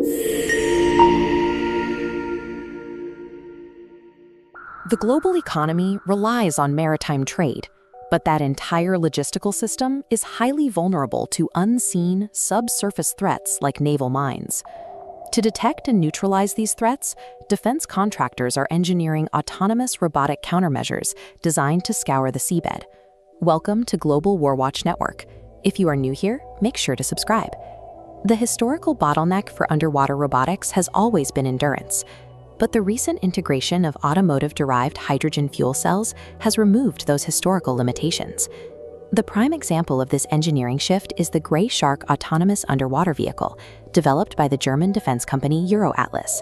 The global economy relies on maritime trade, but that entire logistical system is highly vulnerable to unseen, subsurface threats like naval mines. To detect and neutralize these threats, defense contractors are engineering autonomous robotic countermeasures designed to scour the seabed. Welcome to Global Warwatch Network. If you are new here, make sure to subscribe. The historical bottleneck for underwater robotics has always been endurance, but the recent integration of automotive-derived hydrogen fuel cells has removed those historical limitations. The prime example of this engineering shift is the Grey Shark autonomous underwater vehicle, developed by the German defense company EuroAtlas.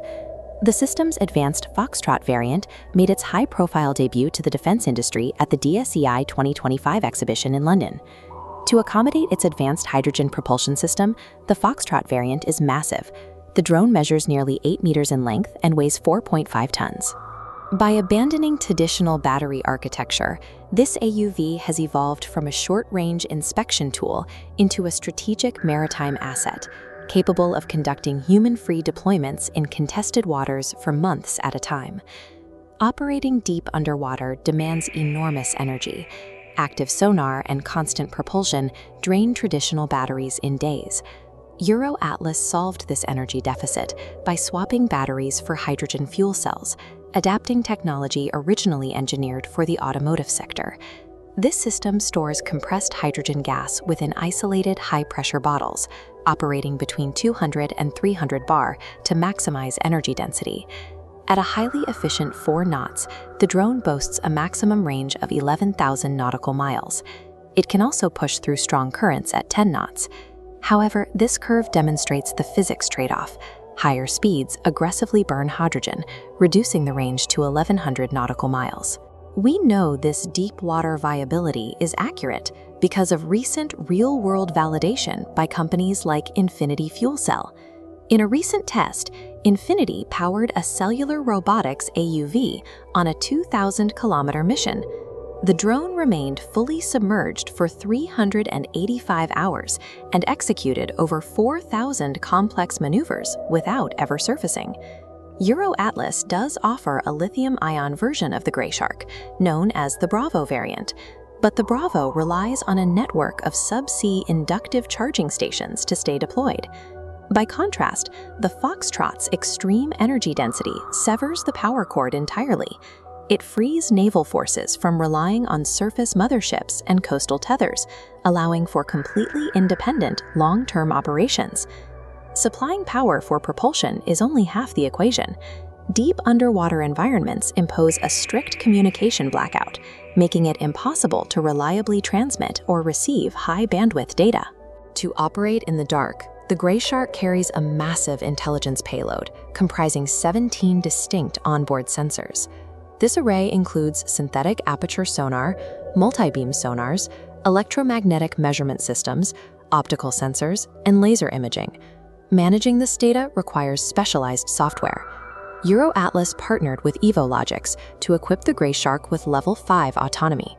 The system's advanced Foxtrot variant made its high-profile debut to the defense industry at the DSEI 2025 exhibition in London. To accommodate its advanced hydrogen propulsion system, the Foxtrot variant is massive. The drone measures nearly 8 meters in length and weighs 4.5 tons. By abandoning traditional battery architecture, this AUV has evolved from a short-range inspection tool into a strategic maritime asset, capable of conducting human-free deployments in contested waters for months at a time. Operating deep underwater demands enormous energy. Active sonar and constant propulsion drain traditional batteries in days. EuroAtlas solved this energy deficit by swapping batteries for hydrogen fuel cells, adapting technology originally engineered for the automotive sector. This system stores compressed hydrogen gas within isolated high-pressure bottles, operating between 200 and 300 bar to maximize energy density. At a highly efficient 4 knots, the drone boasts a maximum range of 11,000 nautical miles. It can also push through strong currents at 10 knots. However, this curve demonstrates the physics trade-off. Higher speeds aggressively burn hydrogen, reducing the range to 1,100 nautical miles. We know this deep water viability is accurate because of recent real-world validation by companies like Infinity Fuel Cell. In a recent test, Infinity powered a cellular robotics AUV on a 2,000-kilometer mission. The drone remained fully submerged for 385 hours and executed over 4,000 complex maneuvers without ever surfacing. EuroAtlas does offer a lithium-ion version of the Grey Shark, known as the Bravo variant, but the Bravo relies on a network of subsea inductive charging stations to stay deployed. By contrast, the Foxtrot's extreme energy density severs the power cord entirely. It frees naval forces from relying on surface motherships and coastal tethers, allowing for completely independent, long-term operations. Supplying power for propulsion is only half the equation. Deep underwater environments impose a strict communication blackout, making it impossible to reliably transmit or receive high-bandwidth data. To operate in the dark, the Grey Shark carries a massive intelligence payload, comprising 17 distinct onboard sensors. This array includes synthetic aperture sonar, multi-beam sonars, electromagnetic measurement systems, optical sensors, and laser imaging. Managing this data requires specialized software. EuroAtlas partnered with Evolix to equip the Grey Shark with Level 5 autonomy.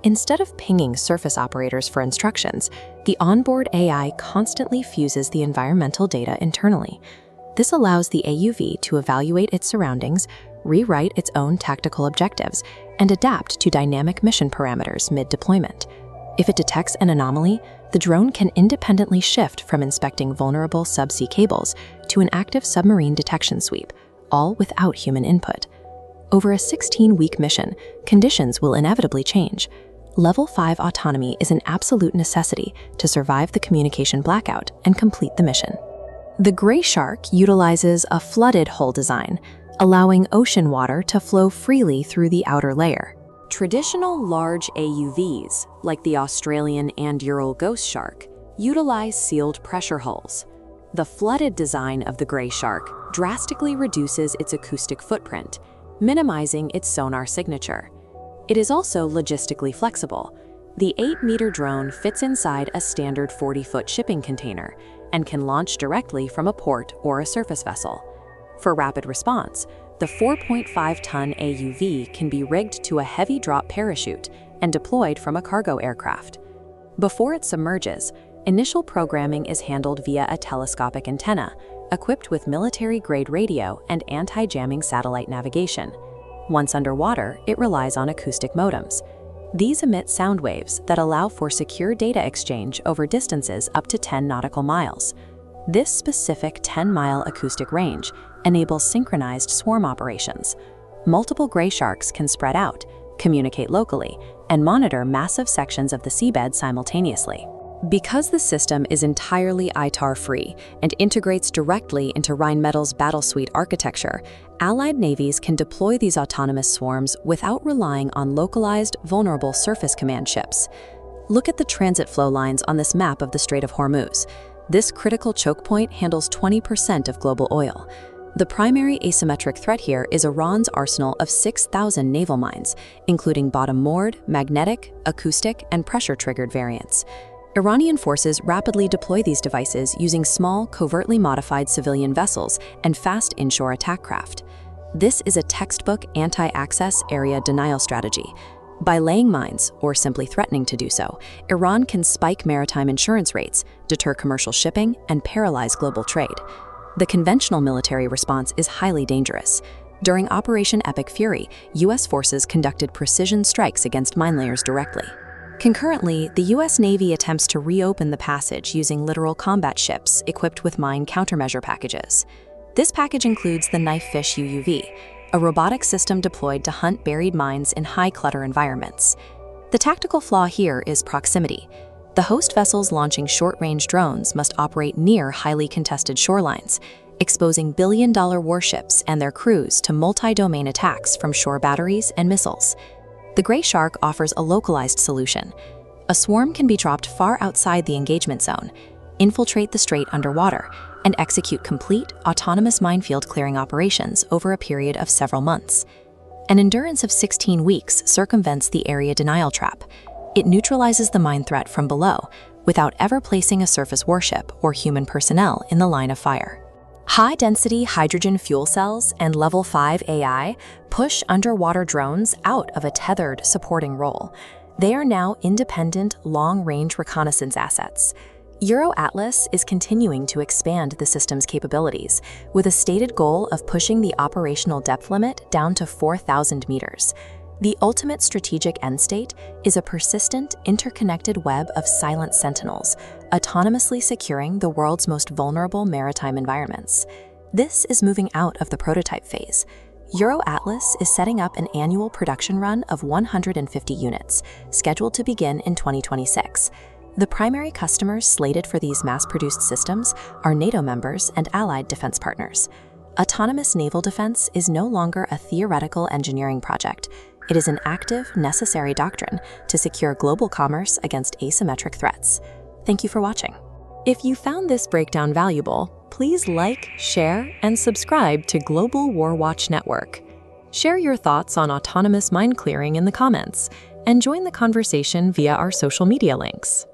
Instead of pinging surface operators for instructions, the onboard AI constantly fuses the environmental data internally. This allows the AUV to evaluate its surroundings, rewrite its own tactical objectives, and adapt to dynamic mission parameters mid-deployment. If it detects an anomaly, the drone can independently shift from inspecting vulnerable subsea cables to an active submarine detection sweep, all without human input. Over a 16-week mission, conditions will inevitably change. Level 5 autonomy is an absolute necessity to survive the communication blackout and complete the mission. The Grey Shark utilizes a flooded hull design, allowing ocean water to flow freely through the outer layer. Traditional large AUVs, like the Australian and Ural Ghost Shark, utilize sealed pressure hulls. The flooded design of the Grey Shark drastically reduces its acoustic footprint, minimizing its sonar signature. It is also logistically flexible. The 8-meter drone fits inside a standard 40-foot shipping container and can launch directly from a port or a surface vessel. For rapid response, the 4.5-ton AUV can be rigged to a heavy drop parachute and deployed from a cargo aircraft. Before it submerges, initial programming is handled via a telescopic antenna, equipped with military-grade radio and anti-jamming satellite navigation. Once underwater, it relies on acoustic modems. These emit sound waves that allow for secure data exchange over distances up to 10 nautical miles. This specific 10-mile acoustic range enables synchronized swarm operations. Multiple gray sharks can spread out, communicate locally, and monitor massive sections of the seabed simultaneously. Because the system is entirely ITAR-free and integrates directly into Rheinmetall's Battlesuite architecture, Allied navies can deploy these autonomous swarms without relying on localized, vulnerable surface command ships. Look at the transit flow lines on this map of the Strait of Hormuz. This critical choke point handles 20% of global oil. The primary asymmetric threat here is Iran's arsenal of 6,000 naval mines, including bottom-moored, magnetic, acoustic, and pressure-triggered variants. Iranian forces rapidly deploy these devices using small, covertly modified civilian vessels and fast inshore attack craft. This is a textbook anti-access area denial strategy. By laying mines, or simply threatening to do so, Iran can spike maritime insurance rates, deter commercial shipping, and paralyze global trade. The conventional military response is highly dangerous. During Operation Epic Fury, U.S. forces conducted precision strikes against mine layers directly. Concurrently, the U.S. Navy attempts to reopen the passage using littoral combat ships equipped with mine countermeasure packages. This package includes the Knifefish UUV, a robotic system deployed to hunt buried mines in high-clutter environments. The tactical flaw here is proximity. The host vessels launching short-range drones must operate near highly contested shorelines, exposing billion-dollar warships and their crews to multi-domain attacks from shore batteries and missiles. The Gray Shark offers a localized solution. A swarm can be dropped far outside the engagement zone, infiltrate the strait underwater, and execute complete, autonomous minefield clearing operations over a period of several months. An endurance of 16 weeks circumvents the area denial trap. It neutralizes the mine threat from below, without ever placing a surface warship or human personnel in the line of fire. High-density hydrogen fuel cells and Level 5 AI push underwater drones out of a tethered supporting role. They are now independent, long-range reconnaissance assets. EuroAtlas is continuing to expand the system's capabilities, with a stated goal of pushing the operational depth limit down to 4,000 meters. The ultimate strategic end state is a persistent, interconnected web of silent sentinels, autonomously securing the world's most vulnerable maritime environments. This is moving out of the prototype phase. EuroAtlas is setting up an annual production run of 150 units, scheduled to begin in 2026. The primary customers slated for these mass-produced systems are NATO members and allied defense partners. Autonomous naval defense is no longer a theoretical engineering project. It is an active, necessary doctrine to secure global commerce against asymmetric threats. Thank you for watching. If you found this breakdown valuable, please like, share, and subscribe to Global Warwatch Network. Share your thoughts on autonomous mine clearing in the comments, and join the conversation via our social media links.